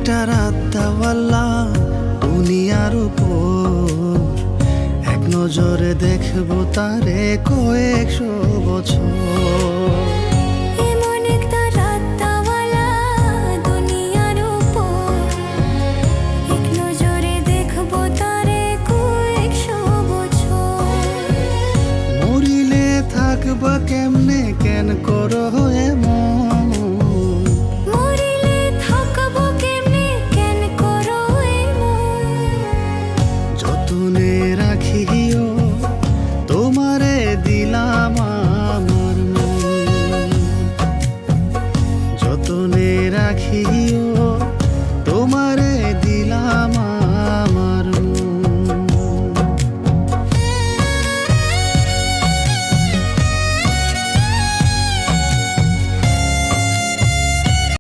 একটা রাতওয়ালা দুনিয়ার উপর এক নজরে দেখবো তারে কয়েকশো বছর। এমন একটা রাতওয়ালা দুনিয়ার উপর এক নজরে দেখবো তারে কয়েকশো বছর। মরিলে থাকবা কেমনে কেন করো এমন, মরিলে থাকবো কেমনে কেন করো এমন। যতনে রাখিও তোমারে দিলাম আমার মন, যতনে রাখিও